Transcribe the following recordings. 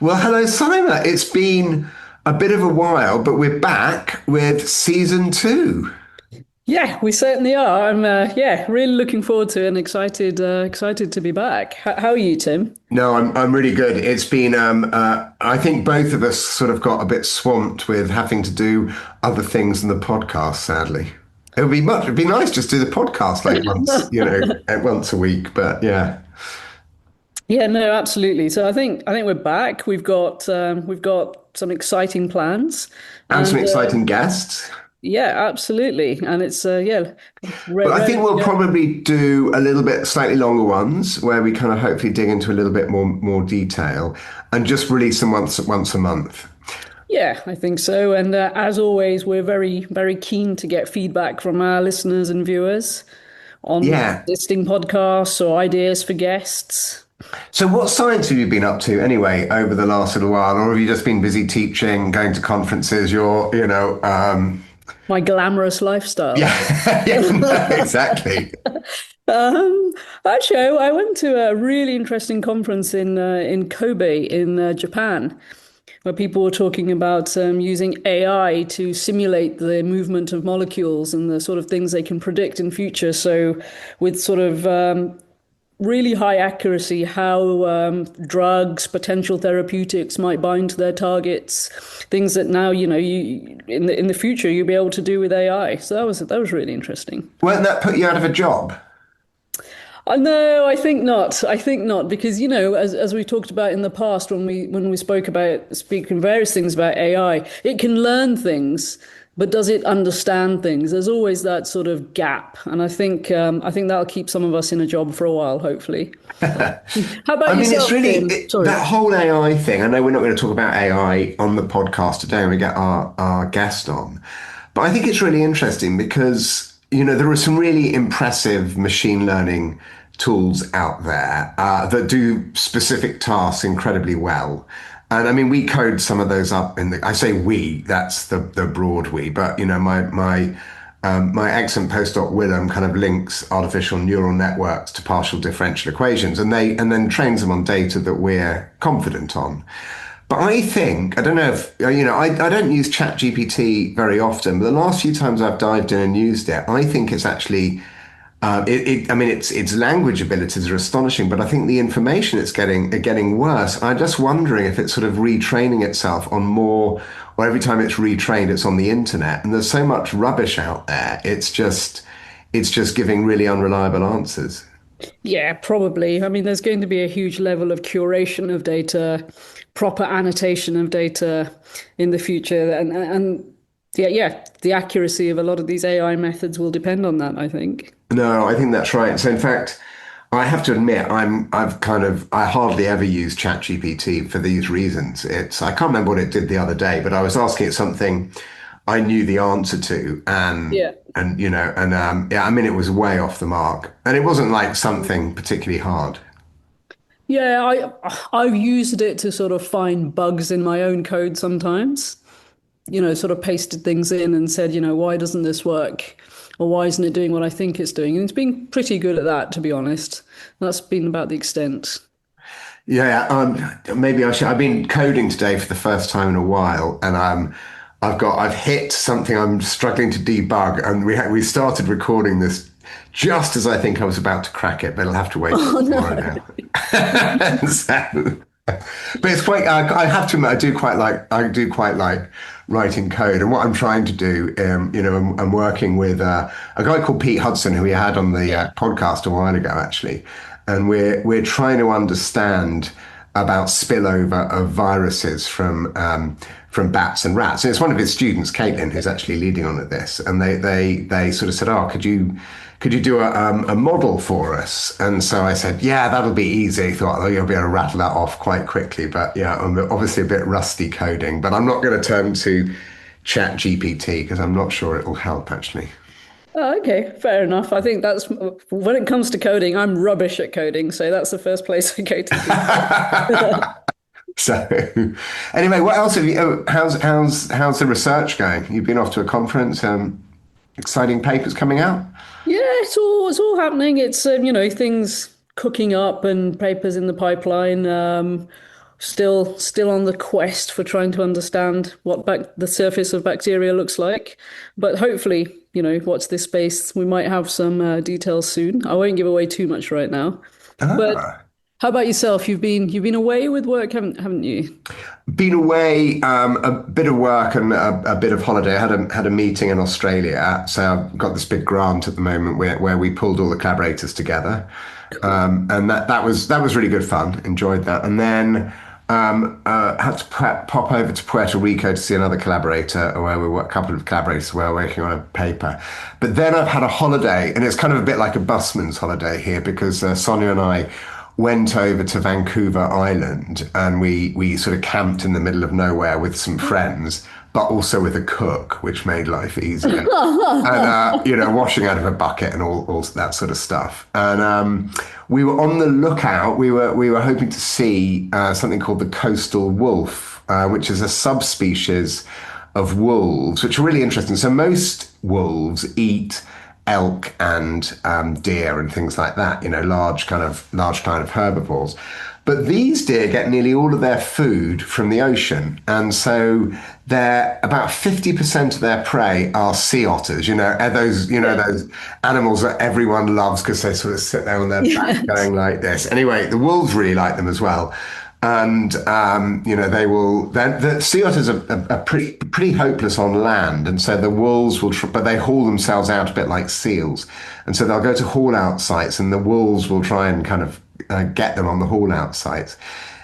Well, hello, Syma. It's been a bit of a while, but we're back with season two. Yeah, we certainly are. I'm really looking forward to it and excited to be back. How are you, Tim? No, I'm really good. It's been I think both of us sort of got a bit swamped with having to do other things than the podcast, sadly. It'd be nice just to do the podcast like once, once a week, but yeah. Yeah, no, absolutely. So I think we're back. We've got some exciting plans, And some and exciting guests. yeah, absolutely. And it's But I think ready to we'll go. probably do a little bit slightly longer ones where we kind of hopefully dig into a little bit more detail and just release them once a month. Yeah, I think so. And as always, we're very keen to get feedback from our listeners and viewers on Yeah. existing podcasts or ideas for guests. So what science have you been up to anyway over the last little while? Or have you just been busy teaching, going to conferences? My glamorous lifestyle. Yeah, yeah, no, exactly. Um, Actually, I went to a really interesting conference in Kobe in Japan, where people were talking about using AI to simulate the movement of molecules and the sort of things they can predict in future. So, with sort of really high accuracy, how drugs, potential therapeutics might bind to their targets, things that now you in the future you'll be able to do with AI. So that was really interesting. Won't that put you out of a job? No, I think not. I think not because as we talked about in the past when we speaking various things about AI, it can learn things, but does it understand things? There's always that sort of gap, and I think that'll keep some of us in a job for a while, hopefully. How I about mean, it's yourself, really Tim? Sorry. that whole AI thing. I know we're not going to talk about AI on the podcast today when we get our guest on, but I think it's really interesting because, there are some really impressive machine learning tools out there that do specific tasks incredibly well. And I mean, we code some of those up I say we, that's the broad we, but my excellent postdoc Willem kind of links artificial neural networks to partial differential equations, and then trains them on data that we're confident on. But I think I don't know if I don't use ChatGPT very often, but the last few times I've dived in and used it, I think it's actually I mean, its language abilities are astonishing, but I think the information it's getting are getting worse. I'm just wondering if it's sort of retraining itself on more, or every time it's retrained, it's on the internet, and there's so much rubbish out there. It's just giving really unreliable answers. Yeah, probably. I mean, there's going to be a huge level of curation of data, proper annotation of data in the future, and yeah, the accuracy of a lot of these AI methods will depend on that, I think. No, I think that's right. So in fact, I have to admit, I hardly ever use ChatGPT for these reasons. I can't remember what it did the other day, but I was asking it something I knew the answer to, Yeah. yeah, I mean, it was way off the mark, and it wasn't like something particularly hard. Yeah, I've used it to sort of find bugs in my own code sometimes. Sort of pasted things in and said, why doesn't this work? Or why isn't it doing what I think it's doing? And it's been pretty good at that, to be honest. That's been about the extent. Yeah, maybe I should. I've been coding today for the first time in a while, and I've hit something I'm struggling to debug, and we started recording this just as I think I was about to crack it, but it'll have to wait till Oh tomorrow no. now. So, but it's quite. I have to admit, I do quite like writing code, and what I'm trying to do, I'm working with a guy called Pete Hudson, who we had on the Yeah. podcast a while ago, actually, and we're trying to understand about spillover of viruses from bats and rats. And it's one of his students, Caitlin, who's actually leading on at this, and they sort of said, "Oh, could you do a model for us?" And so I said, "Yeah, that'll be easy." Thought, "Oh, you'll be able to rattle that off quite quickly." But yeah, I'm obviously a bit rusty coding, but I'm not going to turn to Chat GPT because I'm not sure it will help actually. Oh, okay, fair enough. I think that's when it comes to coding, I'm rubbish at coding, so that's the first place I go to these days. So anyway, what else have you? Oh, how's the research going? You've been off to a conference. Exciting papers coming out. Yeah, it's all happening. It's things cooking up and papers in the pipeline. still on the quest for trying to understand what the surface of bacteria looks like. But hopefully, watch this space. We might have some details soon. I won't give away too much right now. But Ah. how about yourself? You've been away with work, haven't you? Been away, a bit of work and a bit of holiday. I had a meeting in Australia, so I've got this big grant at the moment where we pulled all the collaborators together, and that was really good fun. Enjoyed that, and then had to pop over to Puerto Rico to see another collaborator, where we were a couple of collaborators who were working on a paper. But then I've had a holiday, and it's kind of a bit like a busman's holiday here because Sonia and I went over to Vancouver Island and we sort of camped in the middle of nowhere with some friends, but also with a cook, which made life easier. And washing out of a bucket and all that sort of stuff. And we were on the lookout. We were hoping to see something called the coastal wolf, which is a subspecies of wolves, which are really interesting. So most wolves eat elk and deer and things like that, large kind of herbivores. But these deer get nearly all of their food from the ocean. And so they're about 50% of their prey are sea otters, are those animals that everyone loves because they sort of sit there on their back Yes. going like this. Anyway, the wolves really like them as well. And they will. The sea otters are pretty hopeless on land, and so the wolves will. But they haul themselves out a bit like seals, and so they'll go to haul out sites, and the wolves will try and kind of get them on the haul out sites.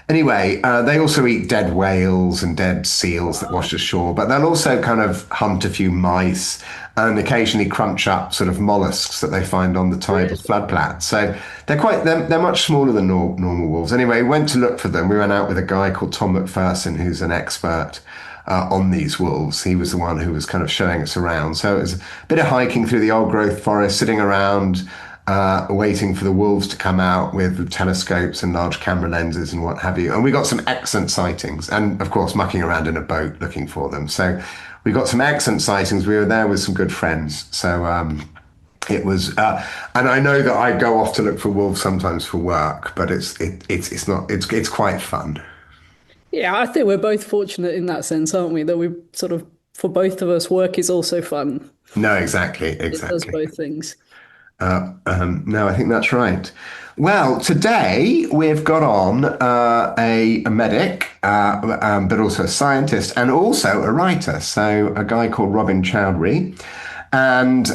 Anyway, they also eat dead whales and dead seals that wash ashore, but they'll also kind of hunt a few mice and occasionally crunch up sort of mollusks that they find on the tidal floodplain. So they're much smaller than normal wolves. Anyway, we went to look for them. We went out with a guy called Tom McPherson, who's an expert on these wolves. He was the one who was kind of showing us around. So it was a bit of hiking through the old growth forest, sitting around waiting for the wolves to come out with telescopes and large camera lenses and what have you. And we got some excellent sightings, and of course, mucking around in a boat looking for them. So we got some excellent sightings. We were there with some good friends. So it was, and I know that I go off to look for wolves sometimes for work, but it's quite fun. Yeah, I think we're both fortunate in that sense, aren't we? That we sort of, for both of us, work is also fun. No, exactly, It does exactly. both things. No, I think that's right. Well, today we've got on a medic, but also a scientist and also a writer. So a guy called Robin Choudhury. And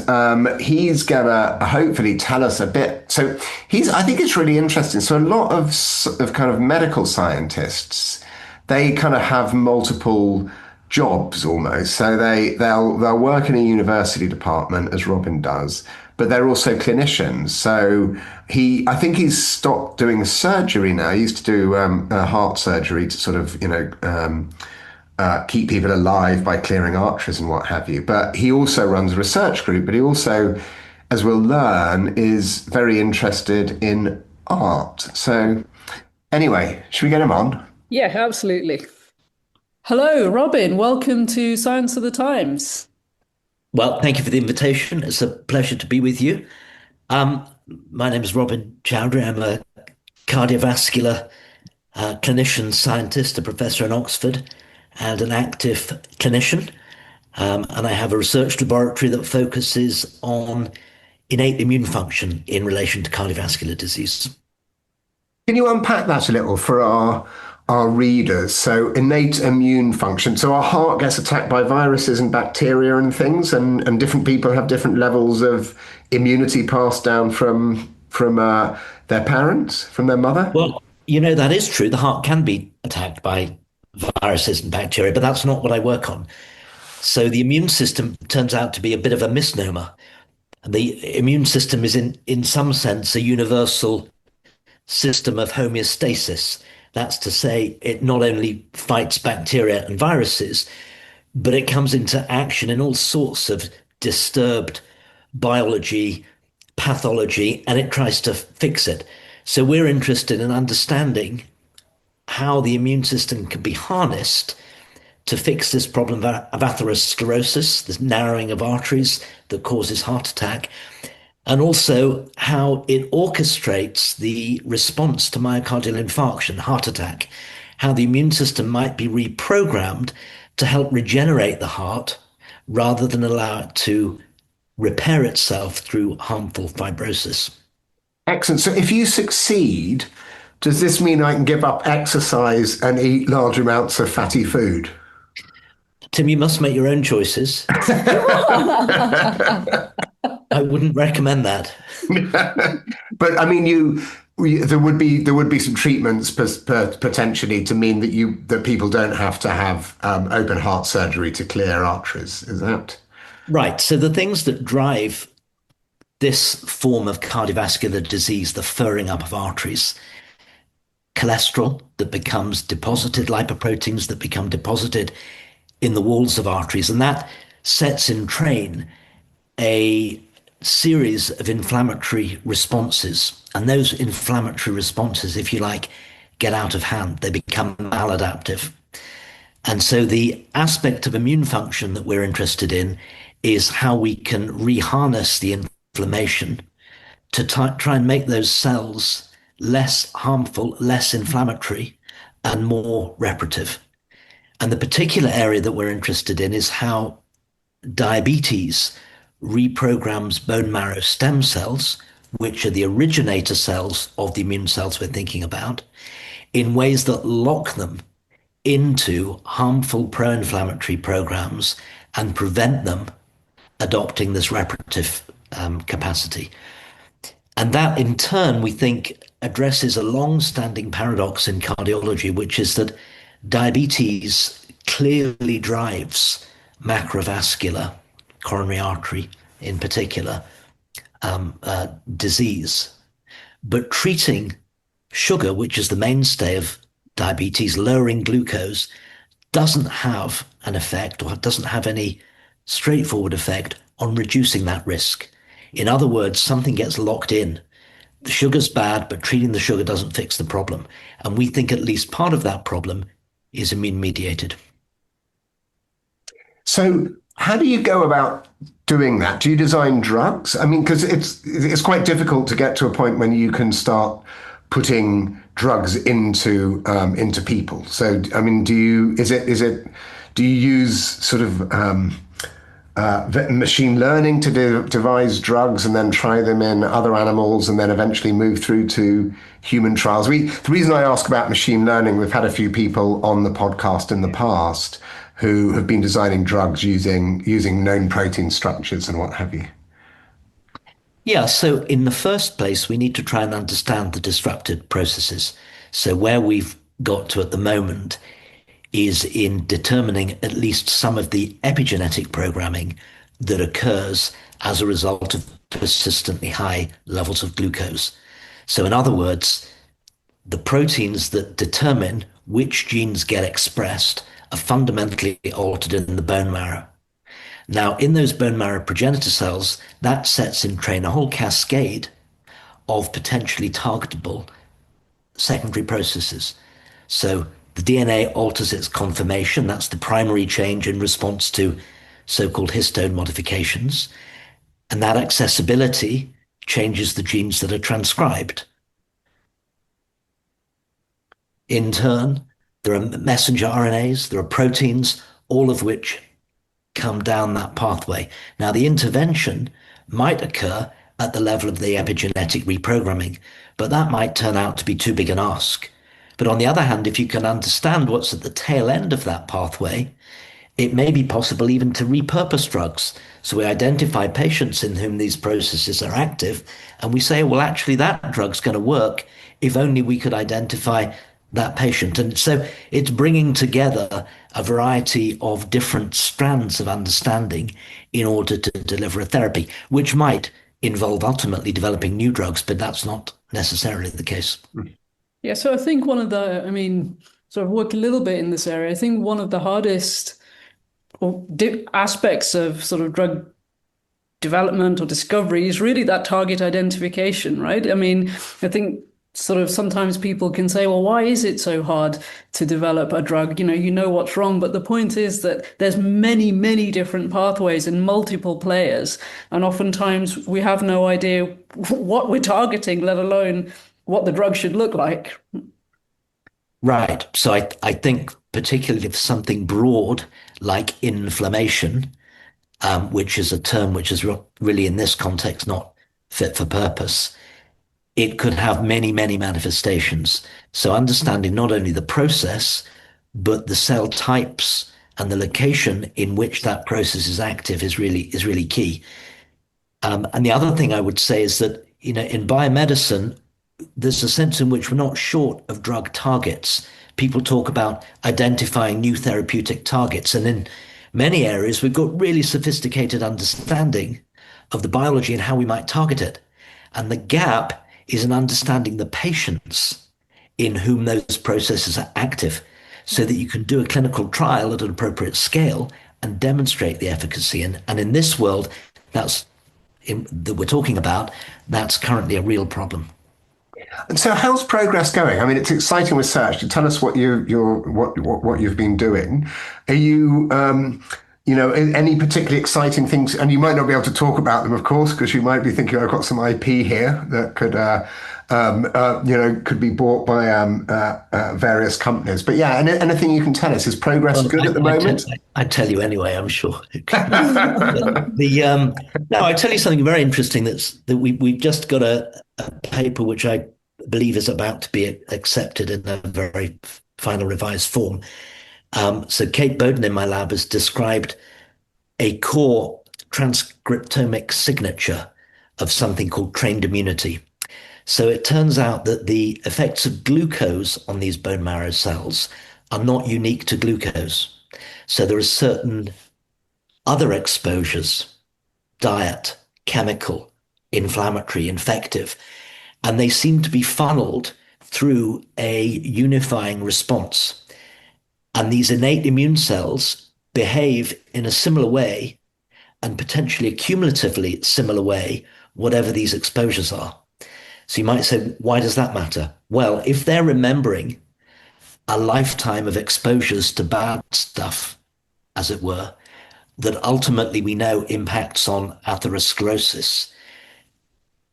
he's gonna hopefully tell us a bit. So I think it's really interesting. So a lot of kind of medical scientists, they kind of have multiple jobs almost. So they'll work in a university department as Robin does, but they're also clinicians. So I think he's stopped doing surgery now. He used to do heart surgery to sort of keep people alive by clearing arteries and what have you. But he also runs a research group. But he also, as we'll learn, is very interested in art. So anyway, should we get him on? Yeah, absolutely. Hello, Robin. Welcome to Science of the Times. Well, thank you for the invitation. It's a pleasure to be with you. Um, my name is Robin Choudhury. I'm a cardiovascular clinician scientist, a professor in Oxford, and an active clinician. And I have a research laboratory that focuses on innate immune function in relation to cardiovascular disease. Can you unpack that a little for our readers? So innate immune function. So our heart gets attacked by viruses and bacteria and things, and different people have different levels of immunity passed down from their parents, from their mother. Well, that is true. The heart can be attacked by viruses and bacteria, but that's not what I work on. So the immune system turns out to be a bit of a misnomer. The immune system is in some sense a universal system of homeostasis. That's to say, it not only fights bacteria and viruses, but it comes into action in all sorts of disturbed biology, pathology, and it tries to fix it. So we're interested in understanding how the immune system can be harnessed to fix this problem of atherosclerosis, this narrowing of arteries that causes heart attack, and also how it orchestrates the response to myocardial infarction, heart attack, how the immune system might be reprogrammed to help regenerate the heart rather than allow it to repair itself through harmful fibrosis. Excellent. So if you succeed, does this mean I can give up exercise and eat large amounts of fatty food? Tim, you must make your own choices. I wouldn't recommend that. But I mean, there would be some treatments potentially to mean that people don't have to have open heart surgery to clear arteries. Is that Right. So the things that drive this form of cardiovascular disease, the furring up of arteries, cholesterol that becomes deposited, lipoproteins that become deposited in the walls of arteries, and that sets in train a series of inflammatory responses. And those inflammatory responses, if you like, get out of hand. They become maladaptive. And so the aspect of immune function that we're interested in is how we can reharness the inflammation to try and make those cells less harmful, less inflammatory, and more reparative. And the particular area that we're interested in is how diabetes reprograms bone marrow stem cells, which are the originator cells of the immune cells we're thinking about, in ways that lock them into harmful pro-inflammatory programs and prevent them adopting this reparative capacity. And that in turn, we think, addresses a long-standing paradox in cardiology, which is that diabetes clearly drives macrovascular, coronary artery in particular, disease. But treating sugar, which is the mainstay of diabetes, lowering glucose, doesn't have an effect or doesn't have any straightforward effect on reducing that risk. In other words, something gets locked in. The sugar's bad, but treating the sugar doesn't fix the problem. And we think at least part of that problem is immune mediated. so? How do you go about doing that? Do you design drugs? I mean, because it's quite difficult to get to a point when you can start putting drugs into people. So, I mean, do you use sort of machine learning to devise drugs and then try them in other animals and then eventually move through to human trials? The reason I ask about machine learning, we've had a few people on the podcast in the past who have been designing drugs using known protein structures and what have you. Yeah, so in the first place, we need to try and understand the disrupted processes. So where we've got to at the moment is in determining at least some of the epigenetic programming that occurs as a result of persistently high levels of glucose. So in other words, the proteins that determine which genes get expressed are fundamentally altered in the bone marrow. Now, in those bone marrow progenitor cells, that sets in train a whole cascade of potentially targetable secondary processes. So the DNA alters its conformation. That's the primary change in response to so-called histone modifications. And that accessibility changes the genes that are transcribed. In turn, there are messenger RNAs, there are proteins, all of which come down that pathway. Now, the intervention might occur at the level of the epigenetic reprogramming, but that might turn out to be too big an ask. But on the other hand, if you can understand what's at the tail end of that pathway, it may be possible even to repurpose drugs. So we identify patients in whom these processes are active, and we say, well, actually, that drug's going to work if only we could identify that patient. And so it's bringing together a variety of different strands of understanding in order to deliver a therapy, which might involve ultimately developing new drugs, but that's not necessarily the case. Yeah, so I think sort of work a little bit in this area. I think one of the hardest aspects of sort of drug development or discovery is really that target identification, right? I mean, I think sort of sometimes people can say, well, why is it so hard to develop a drug? You know what's wrong. But the point is that there's many, many different pathways and multiple players. And oftentimes we have no idea what we're targeting, let alone what the drug should look like. Right. So I think particularly for something broad like inflammation, which is a term which is really in this context not fit for purpose, it could have many, many manifestations. So understanding not only the process, but the cell types and the location in which that process is active is really key. And the other thing I would say is that in biomedicine, there's a sense in which we're not short of drug targets. People talk about identifying new therapeutic targets, and in many areas, we've got really sophisticated understanding of the biology and how we might target it. And the gap is in understanding the patients in whom those processes are active so that you can do a clinical trial at an appropriate scale and demonstrate the efficacy. And in this world, that's that we're talking about, that's currently a real problem. And so, how's progress going? I mean, it's exciting research. To tell us what you've been doing. Are you, any particularly exciting things? And you might not be able to talk about them, of course, because you might be thinking, I've got some IP here that could be bought by various companies. But yeah, anything you can tell us, is progress Well, good at the moment? I tell you anyway, I'm sure. No, I tell you something very interesting. That we've just got a paper which I believe is about to be accepted in a very final revised form. So Kate Bowden in my lab has described a core transcriptomic signature of something called trained immunity. So it turns out that the effects of glucose on these bone marrow cells are not unique to glucose. So there are certain other exposures, diet, chemical, inflammatory, infective, and they seem to be funneled through a unifying response. And these innate immune cells behave in a similar way and potentially a cumulatively similar way, whatever these exposures are. So you might say, why does that matter? Well, if they're remembering a lifetime of exposures to bad stuff, as it were, that ultimately we know impacts on atherosclerosis,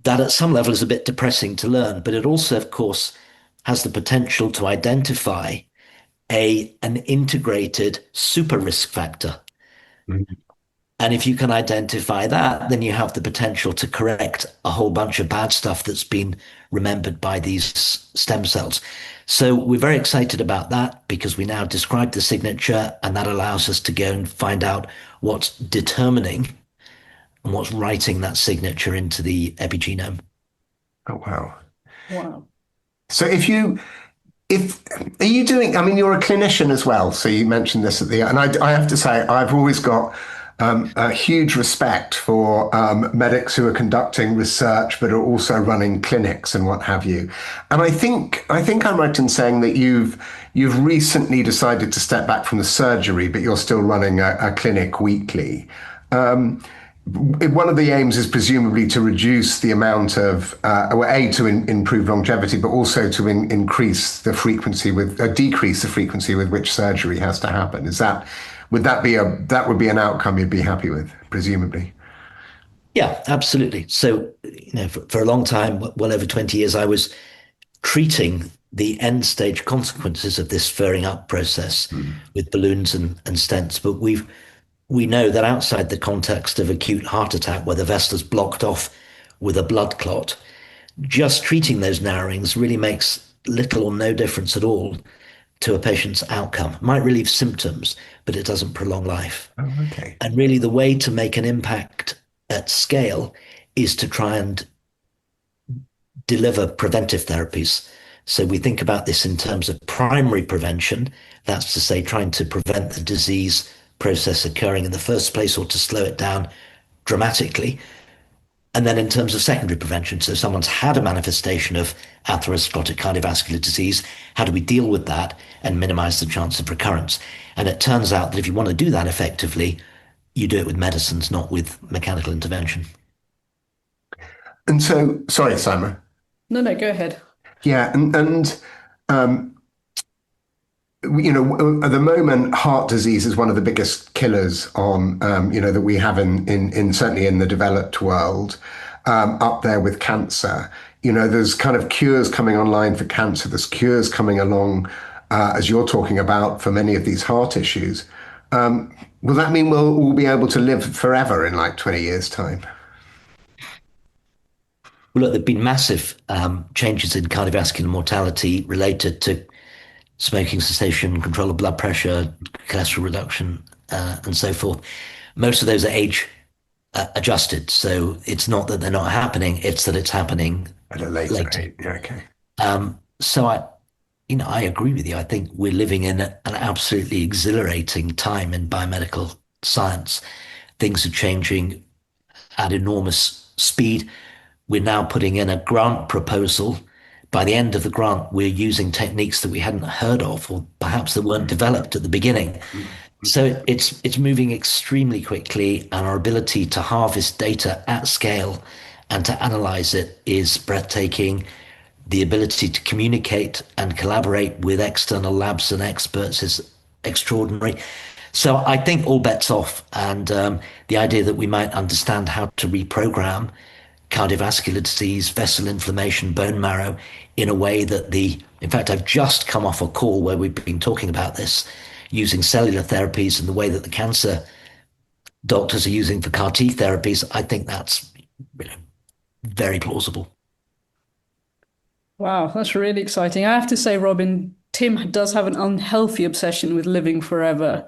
that at some level is a bit depressing to learn, but it also, of course, has the potential to identify an integrated super risk factor. Mhm. And if you can identify that, then you have the potential to correct a whole bunch of bad stuff that's been remembered by these stem cells. So we're very excited about that because we now describe the signature, and that allows us to go and find out what's determining and what's writing that signature into the epigenome. Oh wow! Wow. So if are you doing? I mean, you're a clinician as well. So you mentioned this at the, and I have to say, I've always got a huge respect for medics who are conducting research, but are also running clinics and what have you. And I think I'm right in saying that you've recently decided to step back from the surgery, but you're still running a clinic weekly. One of the aims is presumably to reduce the amount of, or to improve longevity, but also to increase the frequency decrease the frequency with which surgery has to happen. That would be an outcome you'd be happy with, presumably? Yeah, absolutely. So, for a long time, well over 20 years, I was treating the end stage consequences of this furring up process Mm. with balloons and stents. But we know that outside the context of acute heart attack, where the vessel is blocked off with a blood clot, just treating those narrowings really makes little or no difference at all to a patient's outcome. It might relieve symptoms, but it doesn't prolong life. Oh, okay. And really, the way to make an impact at scale is to try and deliver preventive therapies. So we think about this in terms of primary prevention. That's to say, trying to prevent the disease process occurring in the first place or to slow it down dramatically. And then in terms of secondary prevention, so someone's had a manifestation of atherosclerotic cardiovascular disease, how do we deal with that and minimize the chance of recurrence? And it turns out that if you want to do that effectively, you do it with medicines, not with mechanical intervention. And so, sorry, Simon. No, no, go ahead. Yeah, and at the moment, heart disease is one of the biggest killers that we have in certainly in the developed world, up there with cancer. There's kind of cures coming online for cancer. There's cures coming along as you're talking about for many of these heart issues, will that mean we'll all be able to live forever in like 20 years' time? Well, look, there've been massive changes in cardiovascular mortality related to smoking cessation, control of blood pressure, cholesterol reduction, and so forth. Most of those are age adjusted. So it's not that they're not happening, it's that it's happening At a later later. age. Yeah, okay. So I agree with you. I think we're living in an absolutely exhilarating time in biomedical science. Things are changing at enormous speed. We're now putting in a grant proposal. By the end of the grant, we're using techniques that we hadn't heard of, or perhaps that weren't developed at the beginning. So it's moving extremely quickly, and our ability to harvest data at scale and to analyze it is breathtaking. The ability to communicate and collaborate with external labs and experts is extraordinary. So I think all bets off, and the idea that we might understand how to reprogram cardiovascular disease, vessel inflammation, bone marrow in a way that in fact, I've just come off a call where we've been talking about this using cellular therapies and the way that the cancer doctors are using for CAR T therapies. I think that's, you know, very plausible. Wow, that's really exciting. I have to say, Robin, Tim does have an unhealthy obsession with living forever.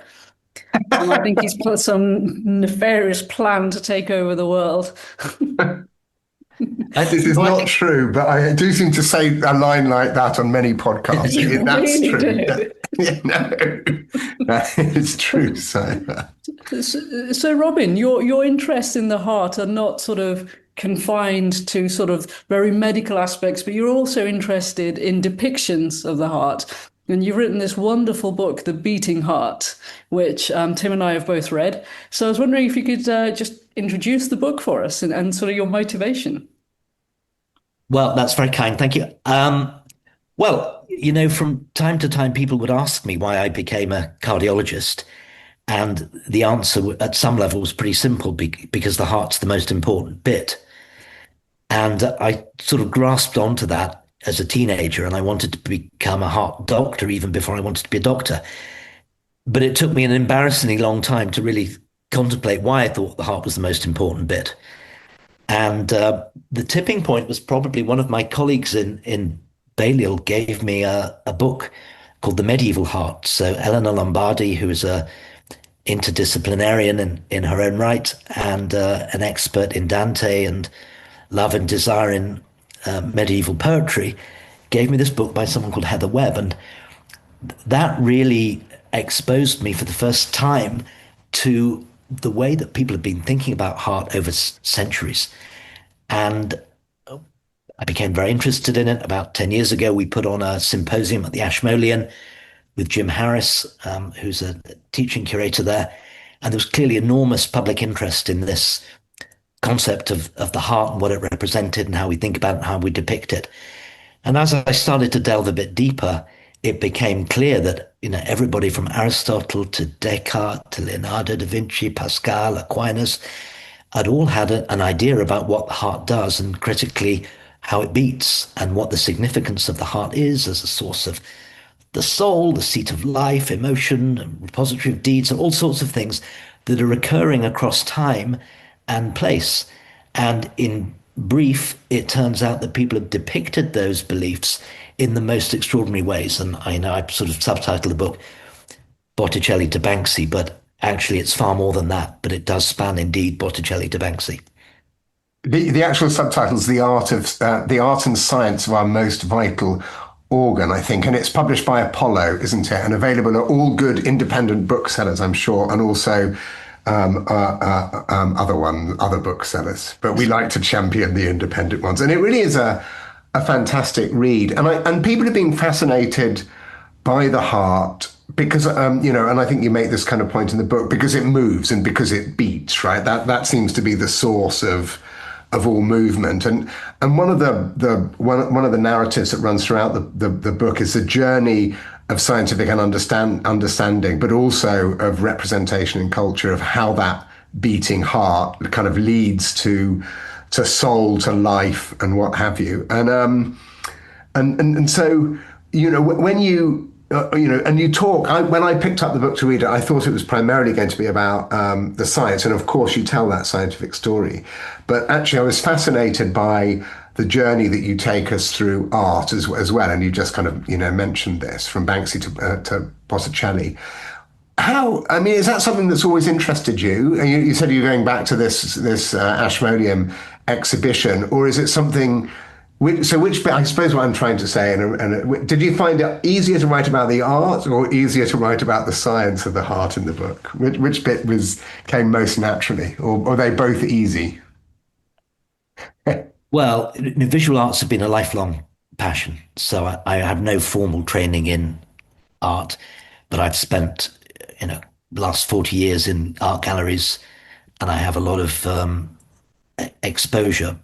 And I think he's put some nefarious plan to take over the world. This is Well, I not think true, but I do seem to say a line like that on many podcasts. You That's really true. do. Yeah, no, that is true. So, So, Robin, your interests in the heart are not sort of confined to sort of very medical aspects, but you're also interested in depictions of the heart. And you've written this wonderful book, The Beating Heart, which Tim and I have both read. So I was wondering if you could just introduce the book for us and sort of your motivation. well, that's very kind. Thank you. Well, from time to time, people would ask me why I became a cardiologist. And the answer at some level was pretty simple because the heart's the most important bit. And I sort of grasped onto that as a teenager, and I wanted to become a heart doctor even before I wanted to be a doctor. But it took me an embarrassingly long time to really contemplate why I thought the heart was the most important bit. And the tipping point was probably one of my colleagues in Balliol gave me a book called The Medieval Heart. So Eleanor Lombardi, who is a interdisciplinarian in her own right and an expert in Dante and love and desire in medieval poetry, gave me this book by someone called Heather Webb. And that really exposed me for the first time to the way that people have been thinking about heart over centuries. And I became very interested in it. About 10 years ago, we put on a symposium at the Ashmolean with Jim Harris, who's a teaching curator there. And there was clearly enormous public interest in this concept of the heart and what it represented and how we think about it and how we depict it. And as I started to delve a bit deeper, it became clear that everybody from Aristotle to Descartes to Leonardo da Vinci, Pascal, Aquinas had all had an idea about what the heart does and critically how it beats and what the significance of the heart is as a source of the soul, the seat of life, emotion, and repository of deeds, and all sorts of things that are recurring across time and place. And in brief, it turns out that people have depicted those beliefs in the most extraordinary ways. And I know I sort of subtitled the book Botticelli to Banksy, but actually it's far more than that. But it does span indeed Botticelli to Banksy. the actual subtitle's the art and science of our most vital organ, I think, and it's published by Apollo, isn't it? And available at all good independent booksellers, I'm sure, and also other booksellers. But we like to champion the independent ones, and it really is a fantastic read. And people have been fascinated by the heart because and I think you make this kind of point in the book, because it moves and because it beats, right? That seems to be the source of all movement. And one of the narratives that runs throughout the book is the journey of scientific and understanding, but also of representation and culture, of how that beating heart kind of leads to soul, to life, and what have you. And so when you and you talk. When I picked up the book to read it, I thought it was primarily going to be about the science, and of course, you tell that scientific story. But actually, I was fascinated by the journey that you take us through art as well. And you just kind of, mentioned this from Banksy to Botticelli. I mean, is that something that's always interested you? And you said you're going back to this Ashmolean exhibition, or is it something? Which bit? I suppose what I'm trying to say, and did you find it easier to write about the art or easier to write about the science of the heart in the book? Which bit came most naturally, or are they both easy? Well, visual arts have been a lifelong passion. So I have no formal training in art, but I've spent, the last 40 years in art galleries, and I have a lot of exposure.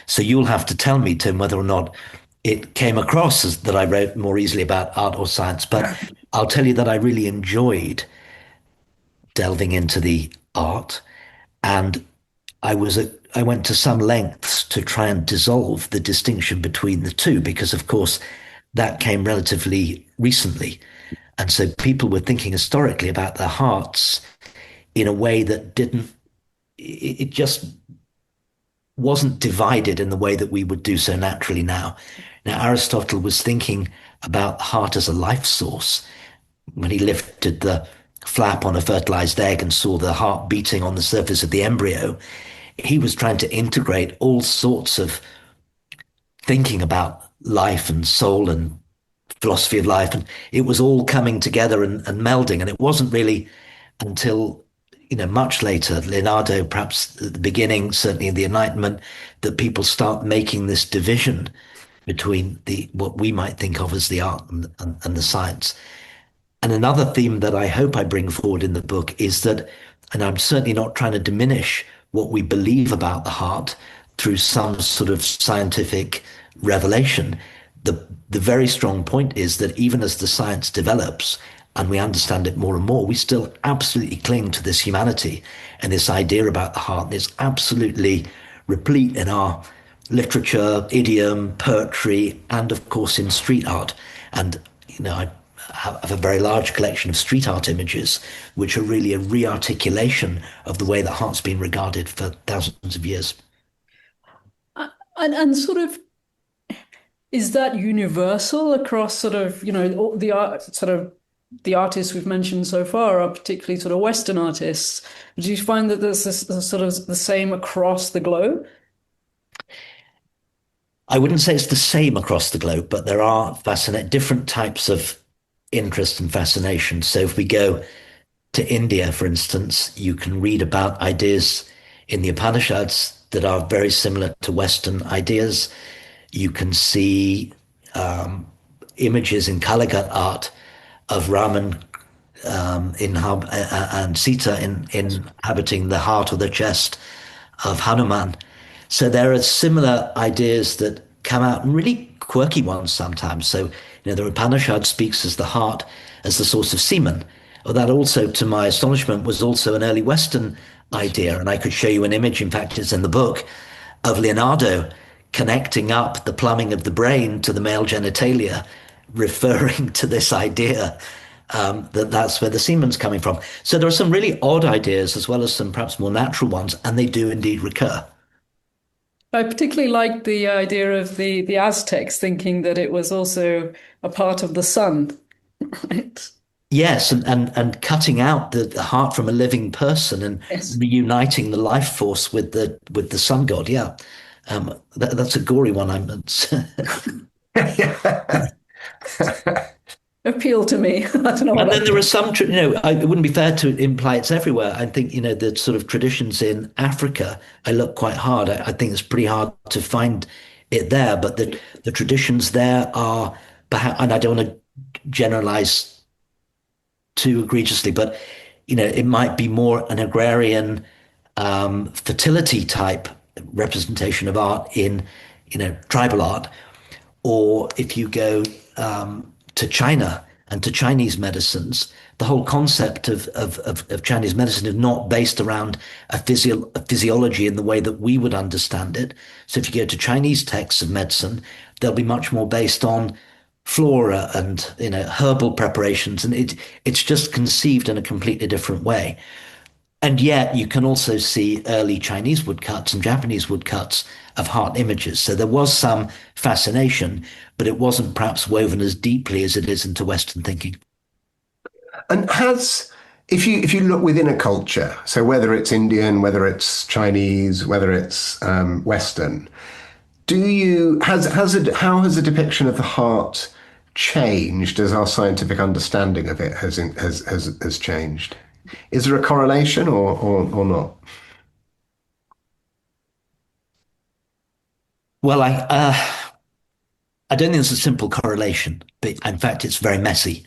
So you'll have to tell me, Tim, whether or not it came across as that I wrote more easily about art or science. But I'll tell you that I really enjoyed delving into the art, and I went to some lengths to try and dissolve the distinction between the two, because of course that came relatively recently. And so people were thinking historically about their hearts in a way that it just wasn't divided in the way that we would do so naturally now. Now, Aristotle was thinking about the heart as a life source when he lifted the flap on a fertilized egg and saw the heart beating on the surface of the embryo. He was trying to integrate all sorts of thinking about life and soul and philosophy of life, and it was all coming together and melding. And it wasn't really until much later, Leonardo, perhaps at the beginning, certainly in the Enlightenment, that people start making this division between what we might think of as the art and the science. And another theme that I hope I bring forward in the book is that, and I'm certainly not trying to diminish what we believe about the heart through some sort of scientific revelation. The very strong point is that even as the science develops and we understand it more and more, we still absolutely cling to this humanity and this idea about the heart. And it's absolutely replete in our literature, idiom, poetry, and of course in street art. And, I have a very large collection of street art images, which are really a re-articulation of the way the heart's been regarded for thousands of years. And sort of, is that universal across sort of, all the art, sort of the artists we've mentioned so far are particularly sort of Western artists. Do you find that there's this sort of the same across the globe? I wouldn't say it's the same across the globe, but there are different types of interest and fascination. So if we go to India, for instance, you can read about ideas in the Upanishads that are very similar to Western ideas. You can see images in Kaligat art of Raman and Sita inhabiting the heart or the chest of Hanuman. So there are similar ideas that come out, and really quirky ones sometimes. So, the Upanishad speaks as the heart as the source of semen. Well, that also, to my astonishment, was also an early Western idea. And I could show you an image, in fact, it's in the book, of Leonardo connecting up the plumbing of the brain to the male genitalia, referring to this idea that's where the semen's coming from. So there are some really odd ideas as well as some perhaps more natural ones, and they do indeed recur. I particularly like the idea of the Aztecs thinking that it was also a part of the sun, right? Yes, and cutting out the heart from a living person and Yes. reuniting the life force with the sun god. Yeah, that's a gory one. Appeal to me. I don't know And what then there are some, it wouldn't be fair to imply it's everywhere. I think, the sort of traditions in Africa, I look quite hard. I think it's pretty hard to find it there, but the traditions there are perhaps, and I don't want to generalize too egregiously, but, it might be more an agrarian fertility type representation of art in, tribal art. Or if you go to China and to Chinese medicines, the whole concept of Chinese medicine is not based around a physiology in the way that we would understand it. So if you go to Chinese texts of medicine, they'll be much more based on flora and herbal preparations, and it's just conceived in a completely different way. And yet you can also see early Chinese woodcuts and Japanese woodcuts of heart images. So there was some fascination, but it wasn't perhaps woven as deeply as it is into Western thinking. And if you look within a culture, so whether it's Indian, whether it's Chinese, whether it's Western, how has the depiction of the heart changed as our scientific understanding of it has changed? Is there a correlation or not? Well, I don't think there's a simple correlation, but in fact, it's very messy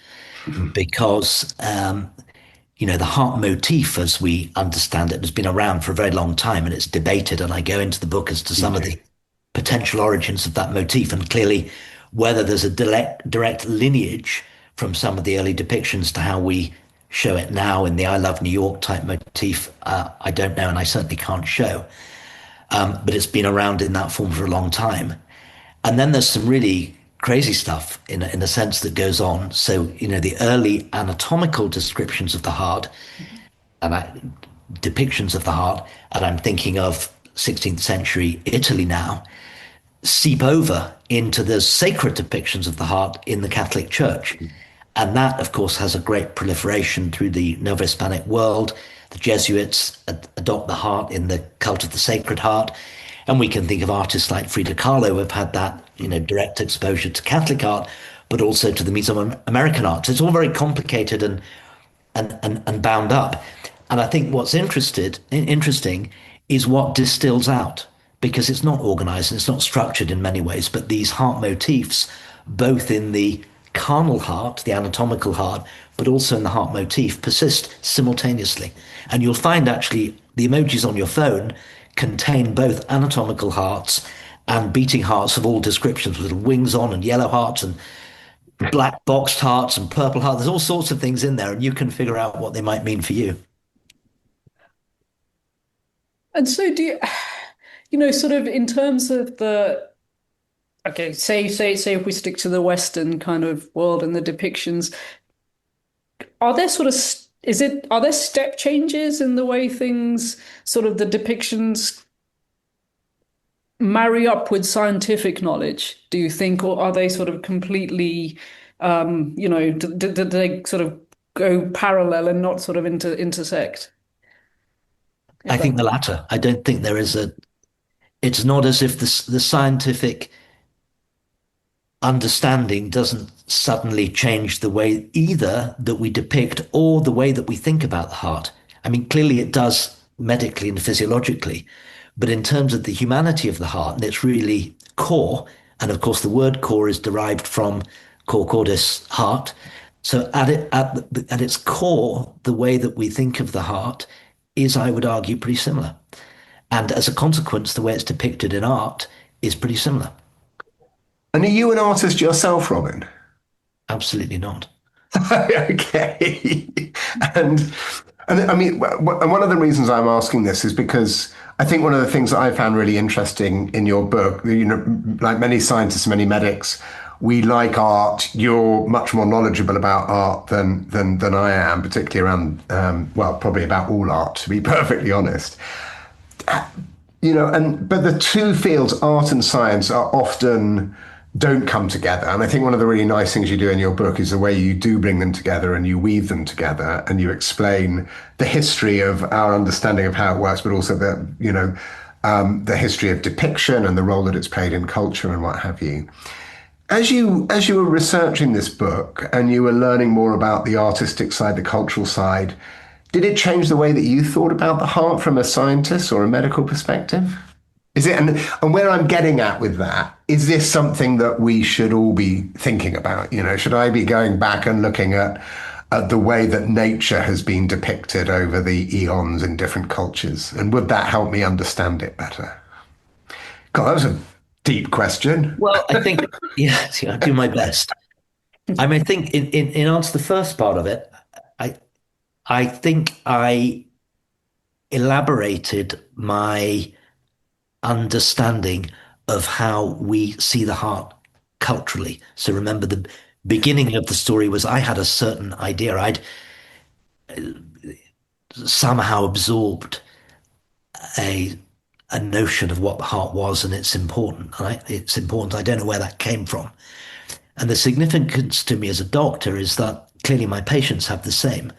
because the heart motif, as we understand it, has been around for a very long time and it's debated. And I go into the book as to some of the potential origins of that motif, and clearly whether there's a direct lineage from some of the early depictions to how we show it now in the I Love New York type motif. I don't know, and I certainly can't show. But it's been around in that form for a long time. And then there's some really crazy stuff in a sense that goes on. So, the early anatomical descriptions of the heart and depictions of the heart, and I'm thinking of 16th century Italy now, seep over into the sacred depictions of the heart in the Catholic Church. And that, of course, has a great proliferation through the Novo-Hispanic world. The Jesuits adopt the heart in the cult of the Sacred Heart. And we can think of artists like Frida Kahlo who have had that, direct exposure to Catholic art, but also to the Mesoamerican art. So it's all very complicated and bound up. And I think what's interesting is what distills out, because it's not organized and it's not structured in many ways, but these heart motifs, both in the carnal heart, the anatomical heart, but also in the heart motif, persist simultaneously. And you'll find actually the emojis on your phone contain both anatomical hearts and beating hearts of all descriptions, with little wings on and yellow hearts and black boxed hearts and purple hearts. There's all sorts of things in there, and you can figure out what they might mean for you. And so do you, sort of in terms of okay, say if we stick to the Western kind of world and the depictions, are there sort of are there step changes in the way things sort of the depictions marry up with scientific knowledge, do you think, or are they sort of completely, do they sort of go parallel and not sort of intersect? I think the latter. I don't think it's not as if the scientific understanding doesn't suddenly change the way either that we depict or the way that we think about the heart. I mean, clearly it does medically and physiologically, but in terms of the humanity of the heart and its really core, and of course the word core is derived from cor cordis, heart. So at its core, the way that we think of the heart is, I would argue, pretty similar. And as a consequence, the way it's depicted in art is pretty similar. And are you an artist yourself, Robin? Absolutely not. Okay. And I mean, one of the reasons I'm asking this is because I think one of the things that I found really interesting in your book, like many scientists, many medics, we like art. You're much more knowledgeable about art than I am, particularly around, probably about all art, to be perfectly honest. But the two fields, art and science, are often don't come together. And I think one of the really nice things you do in your book is the way you do bring them together and you weave them together and you explain the history of our understanding of how it works, but also the history of depiction and the role that it's played in culture and what have you. As you were researching this book and you were learning more about the artistic side, the cultural side, did it change the way that you thought about the heart from a scientist or a medical perspective? Is it, and where I'm getting at with that, is this something that we should all be thinking about? Should I be going back and looking at the way that nature has been depicted over the eons in different cultures? And would that help me understand it better? God, that was a deep question. Well, I think, yes, I do my best. I mean, I think in answer to the first part of it, I think I elaborated my understanding of how we see the heart culturally. So remember, the beginning of the story was I had a certain idea. I'd somehow absorbed a a notion of what the heart was, and it's important. Right? It's important. I don't know where that came from. And the significance to me as a doctor is that clearly my patients have the same.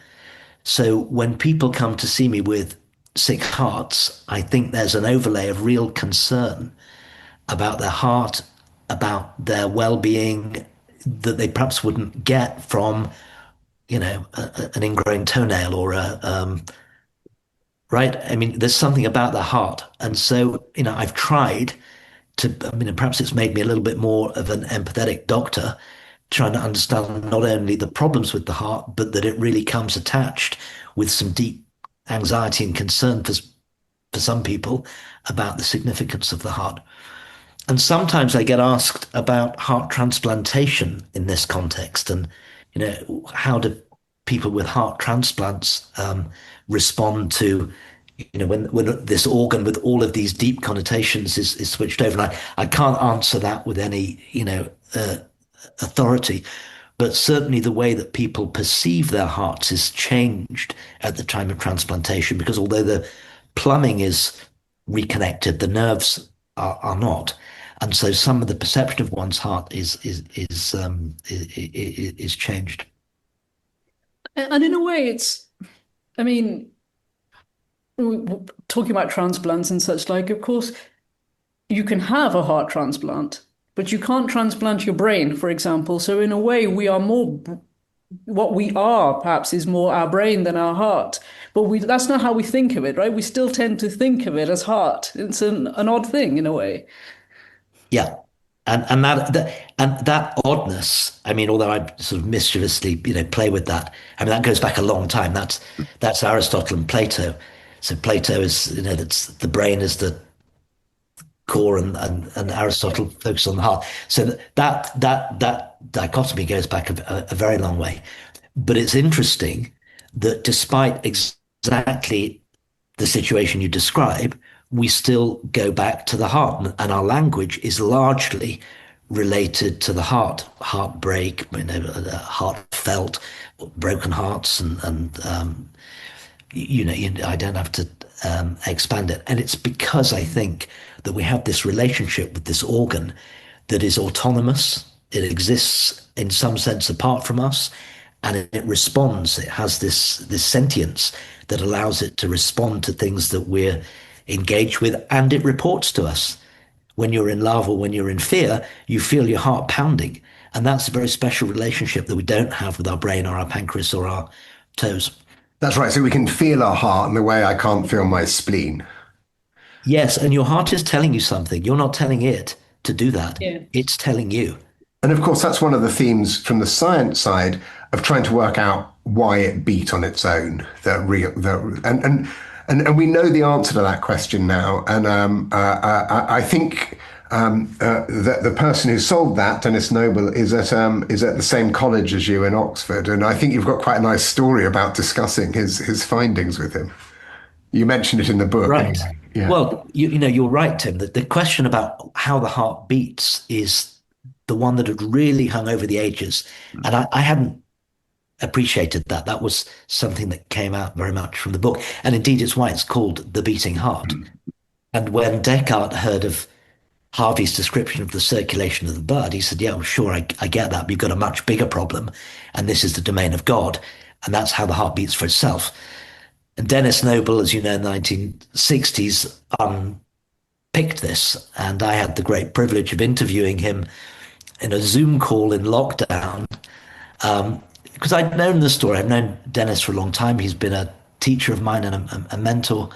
So when people come to see me with sick hearts, I think there's an overlay of real concern about their heart, about their well-being that they perhaps wouldn't get from, an ingrown toenail or right? I mean, there's something about the heart. And so, I've tried to, I mean, perhaps it's made me a little bit more of an empathetic doctor, trying to understand not only the problems with the heart, but that it really comes attached with some deep anxiety and concern for some people about the significance of the heart. And sometimes I get asked about heart transplantation in this context, and how do people with heart transplants respond to when this organ with all of these deep connotations is switched over. And I can't answer that with any authority, but certainly the way that people perceive their hearts is changed at the time of transplantation, because although the plumbing is reconnected, the nerves are not. And so some of the perception of one's heart is changed. And in a way, I mean, talking about transplants and such like, of course, you can have a heart transplant, but you can't transplant your brain, for example. So in a way, we are more, what we are perhaps is more our brain than our heart. But that's not how we think of it, right? We still tend to think of it as heart. It's an odd thing in a way. Yeah. And that oddness, I mean, although I sort of mischievously, play with that, I mean, that goes back a long time. That's Aristotle and Plato. So Plato is, that's the brain is the core, and Aristotle focuses on the heart. So that dichotomy goes back a very long way. But it's interesting that despite exactly the situation you describe, we still go back to the heart, and our language is largely related to the heart, heartbreak, heartfelt, broken hearts, and I don't have to expand it. And it's because I think that we have this relationship with this organ that is autonomous. It exists in some sense apart from us, and it responds. It has this sentience that allows it to respond to things that we're engaged with, and it reports to us. When you're in love or when you're in fear, you feel your heart pounding. And that's a very special relationship that we don't have with our brain or our pancreas or our toes. That's right. So we can feel our heart in the way I can't feel my spleen. Yes, and your heart is telling you something. You're not telling it to do that. Yeah. It's telling you. And of course, that's one of the themes from the science side of trying to work out why it beat on its own. And we know the answer to that question now. And I think that the person who solved that, Dennis Noble, is at the same college as you in Oxford. And I think you've got quite a nice story about discussing his findings with him. You mentioned it in the book. Right. Yeah. Well, you're right, Tim, that the question about how the heart beats is the one that had really hung over the ages. And I hadn't appreciated that. That was something that came out very much from the book. And indeed, it's why it's called The Beating Heart. And when Descartes heard of Harvey's description of the circulation of the blood, he said, yeah, well, sure, I get that. But you've got a much bigger problem. And this is the domain of God. And that's how the heart beats for itself. And Dennis Noble, as you know, in the 1960s, picked this. And I had the great privilege of interviewing him in a Zoom call in lockdown. Because I'd known the story. I've known Dennis for a long time. He's been a teacher of mine and a mentor.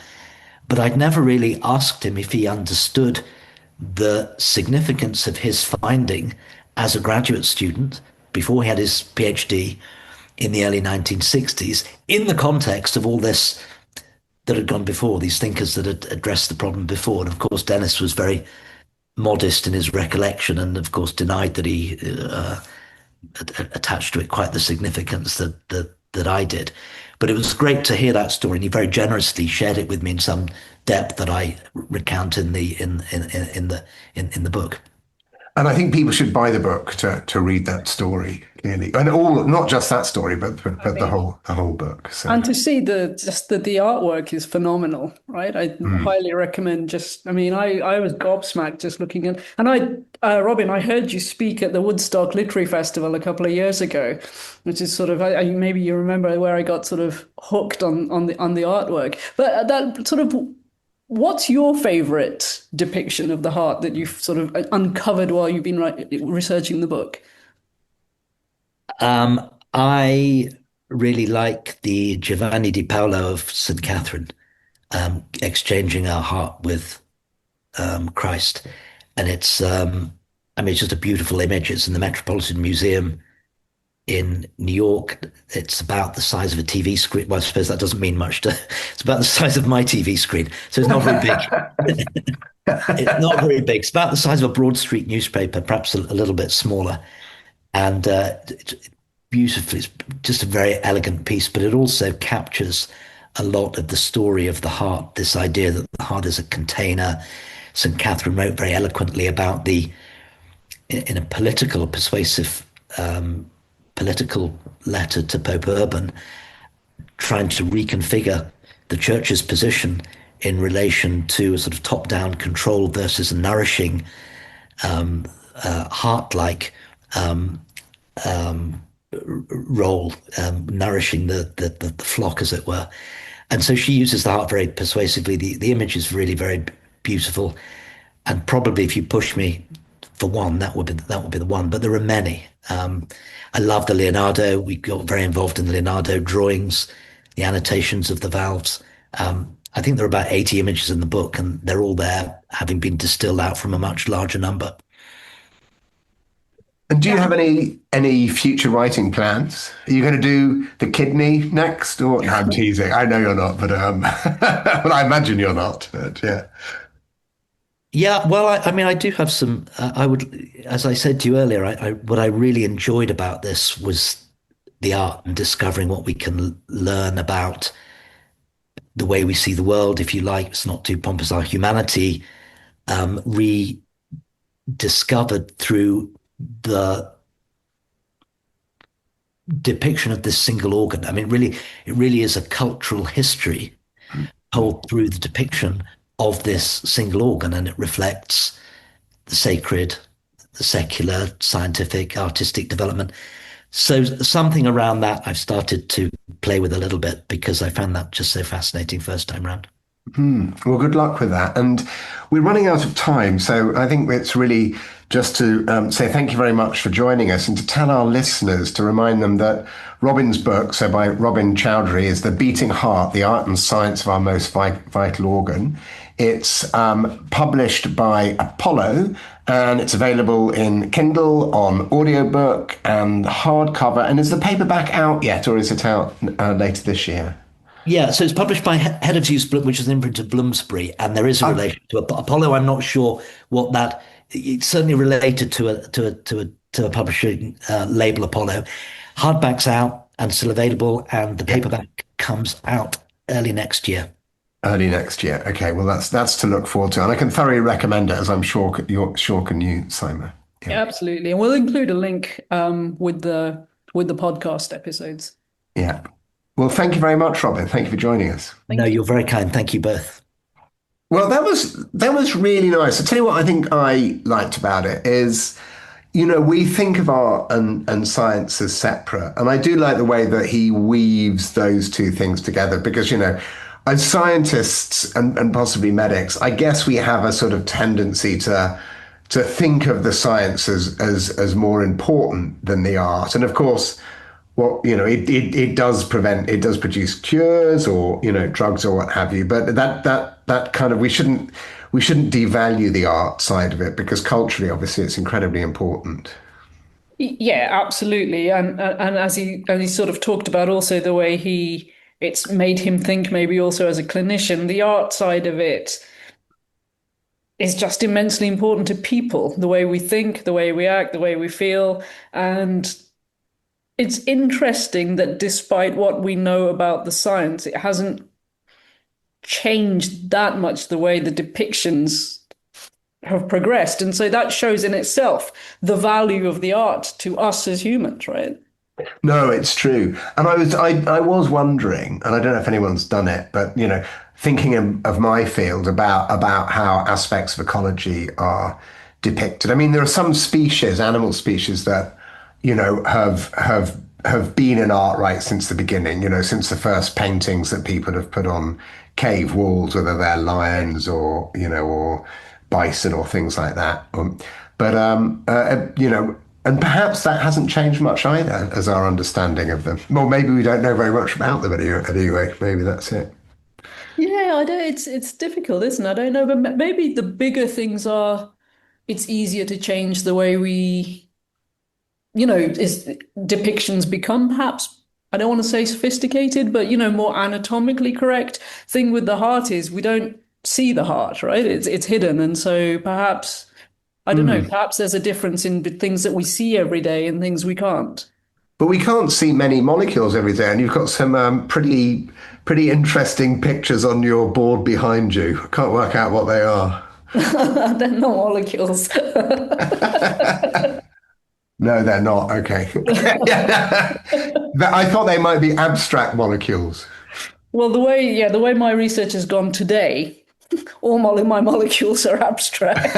But I'd never really asked him if he understood the significance of his finding as a graduate student before he had his PhD in the early 1960s, in the context of all this that had gone before, these thinkers that had addressed the problem before. And of course, Dennis was very modest in his recollection, and of course denied that he attached to it quite the significance that I did. But it was great to hear that story, and he very generously shared it with me in some depth that I recount in the book. And I think people should buy the book to read that story clearly, and all not just that story, I but think, the whole book. So, and to see the artwork is phenomenal, right? I mm. highly recommend. Just, I mean, I was gobsmacked just looking at, and Robin, I heard you speak at the Woodstock Literary Festival a couple of years ago, which is sort of, maybe you remember where I got sort of hooked on the artwork. But that sort of, what's your favorite depiction of the heart that you've sort of uncovered while you've been researching the book? I really like the Giovanni di Paolo of St. Catherine, exchanging our heart with Christ. And I mean, it's just a beautiful image. It's in the Metropolitan Museum in New York. It's about the size of a TV screen. Well, I suppose that doesn't mean much it's about the size of my TV screen. So it's not very big. It's not very big. It's about the size of a Broad Street newspaper, perhaps a little bit smaller. And it's beautifully, it's just a very elegant piece, but it also captures a lot of the story of the heart, this idea that the heart is a container. St. Catherine wrote very eloquently about in a political, persuasive political letter to Pope Urban, trying to reconfigure the church's position in relation to a sort of top-down control versus a nourishing, heart-like role, nourishing the flock, as it were. And so she uses the heart very persuasively. The image is really very beautiful, and probably if you push me for one, that would be the one. But there are many. I love the Leonardo. We got very involved in the Leonardo drawings, the annotations of the valves. I think there are about 80 images in the book, and they're all there, having been distilled out from a much larger number. And do you have any future writing plans? Are you going to do the kidney next, or no, I'm teasing. I know you're not, but well, I imagine you're not. But yeah. Yeah, well, I mean, I do have some. I would, as I said to you earlier, what I really enjoyed about this was the art and discovering what we can learn about the way we see the world, if you like. It's not too pompous. Our humanity, rediscovered through the depiction of this single organ. I mean, it really is a cultural history told through the depiction of this single organ, and it reflects the sacred, the secular, scientific, artistic development. So something around that I've started to play with a little bit because I found that just so fascinating first time round. Well, good luck with that. And we're running out of time, so I think it's really just to say thank you very much for joining us, and to tell our listeners, to remind them that Robin's book, so by Robin Choudhury, is The Beating Heart, The Art and Science of Our Most Vital Organ. It's published by Apollo, and it's available in Kindle, on audiobook and hardcover. And is the paperback out yet, or is it out later this year? Yeah, so it's published by Head of Use, which is an imprint of Bloomsbury, and there is a relation to Apollo. I'm not sure what that. It's certainly related to a publishing label, Apollo. Hardback's out and still available, and the paperback comes out early next year. Early next year. Okay, well that's to look forward to, and I can thoroughly recommend it, as I'm sure can you, Syma. Yeah, absolutely, and we'll include a link with the podcast episodes. Yeah. Well, thank you very much, Robin. Thank you for joining us. No, you're very kind. Thank you both. Well, that was really nice. I'll tell you what I think I liked about it is, we think of art and science as separate. And I do like the way that he weaves those two things together because, as scientists and possibly medics, I guess we have a sort of tendency to think of the science as more important than the art. And of course, it does produce cures or drugs or what have you, but that kind of we shouldn't devalue the art side of it, because culturally obviously it's incredibly important. Yeah, absolutely, and as he sort of talked about also the way it's made him think, maybe also as a clinician, the art side of it is just immensely important to people, the way we think, the way we act, the way we feel. And it's interesting that despite what we know about the science, it hasn't changed that much the way the depictions have progressed. And so that shows in itself the value of the art to us as humans, right? No, it's true. And I was wondering, and I don't know if anyone's done it, but thinking of my field about how aspects of ecology are depicted. I mean, there are some species, animal species that, have been in art right since the beginning, since the first paintings that people have put on cave walls, whether they're lions or bison or things like that. And perhaps that hasn't changed much either as our understanding of them. Well, maybe we don't know very much about them anyway. Maybe that's it. Yeah, I don't. It's difficult, isn't it? I don't know, but maybe the bigger things are. It's easier to change the way we, is depictions become perhaps. I don't want to say sophisticated, but more anatomically correct. Thing with the heart is we don't see the heart, right? It's hidden, and so perhaps I don't know. Hmm. Perhaps there's a difference in things that we see every day and things we can't. But we can't see many molecules every day, and you've got some pretty interesting pictures on your board behind you. I can't work out what they are. They're not molecules. No, they're not. Okay. I thought they might be abstract molecules. Well, the way my research has gone today, all my molecules are abstract.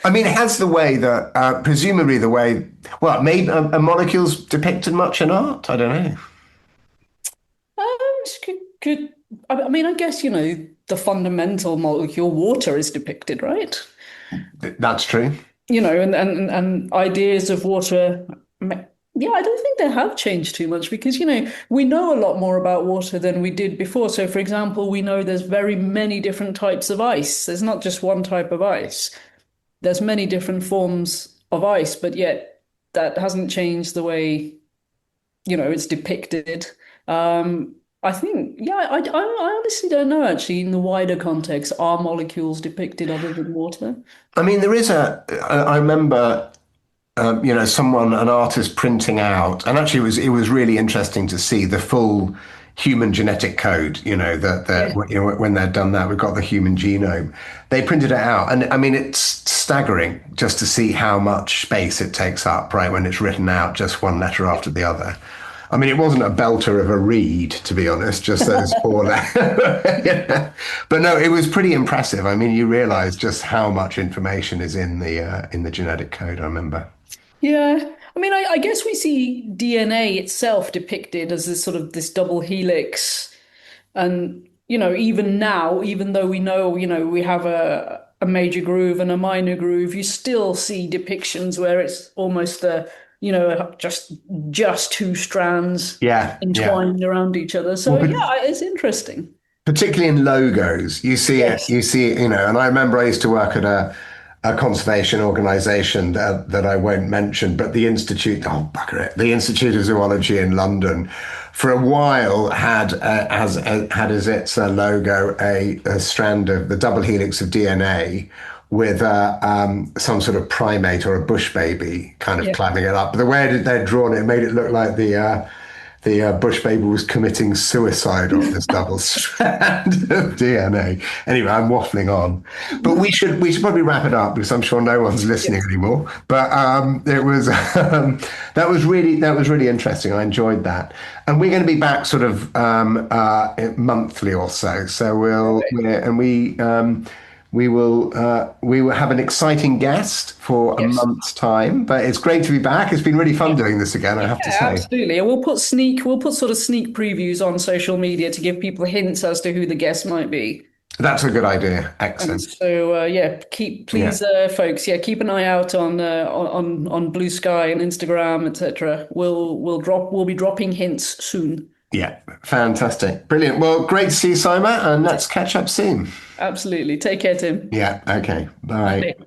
I mean, has the way that, presumably the way, well, maybe a molecules depicted much in art? I don't know. Um, could I mean, I guess, the fundamental molecule, water, is depicted, right? That's true. And ideas of water. Yeah, I don't think they have changed too much because, we know a lot more about water than we did before. So, for example, we know there's very many different types of ice. There's not just one type of ice. There's many different forms of ice, but yet that hasn't changed the way, it's depicted. I think, yeah, I honestly don't know actually in the wider context, are molecules depicted other than water? I mean, I remember, an artist printing out, and actually it was really interesting to see the full human genetic code, Yeah. when they'd done that, we've got the human genome. They printed it out. And I mean, it's staggering just to see how much space it takes up, right? When it's written out just one letter after the other. I mean, it wasn't a belter of a read, to be honest, just those four letters. Yeah. But no, it was pretty impressive. I mean, you realize just how much information is in the genetic code, I remember. Yeah. I mean, I guess we see DNA itself depicted as this sort of this double helix. And, even now, even though we know, we have a major groove and a minor groove, you still see depictions where it's almost just two strands Yeah, yeah. entwined around each other. Well, So yeah, it's interesting. particularly in logos, Yes. you see it, and I remember I used to work at a conservation organization that I won't mention, but the Institute of Zoology in London, for a while had as its logo a strand of the double helix of DNA with some sort of primate or a bush baby kind of Yeah. climbing it up. But the way they'd drawn it made it look like the bush baby was committing suicide on this double strand of DNA. Anyway, I'm waffling on, but we should probably wrap it up because I'm sure no one's listening Yes. anymore. But it was that was really interesting. I enjoyed that, and we're going to be back sort of monthly or so. So Perfect. we will have an exciting guest for a Yes. month's time. But it's great to be back. It's been really fun doing this again, I have to Yeah, say. absolutely. And we'll put sort of sneak previews on social media to give people hints as to who the guest might be. That's a good idea. And Excellent. so yeah, Yeah. please folks, yeah, keep an eye out on Blue Sky and Instagram, etc. We'll be dropping hints soon. Yeah. Fantastic. Brilliant. Well, great to see you, Syma, and let's catch up soon. Absolutely. Take care, Tim. Yeah. Okay. Bye. Bye.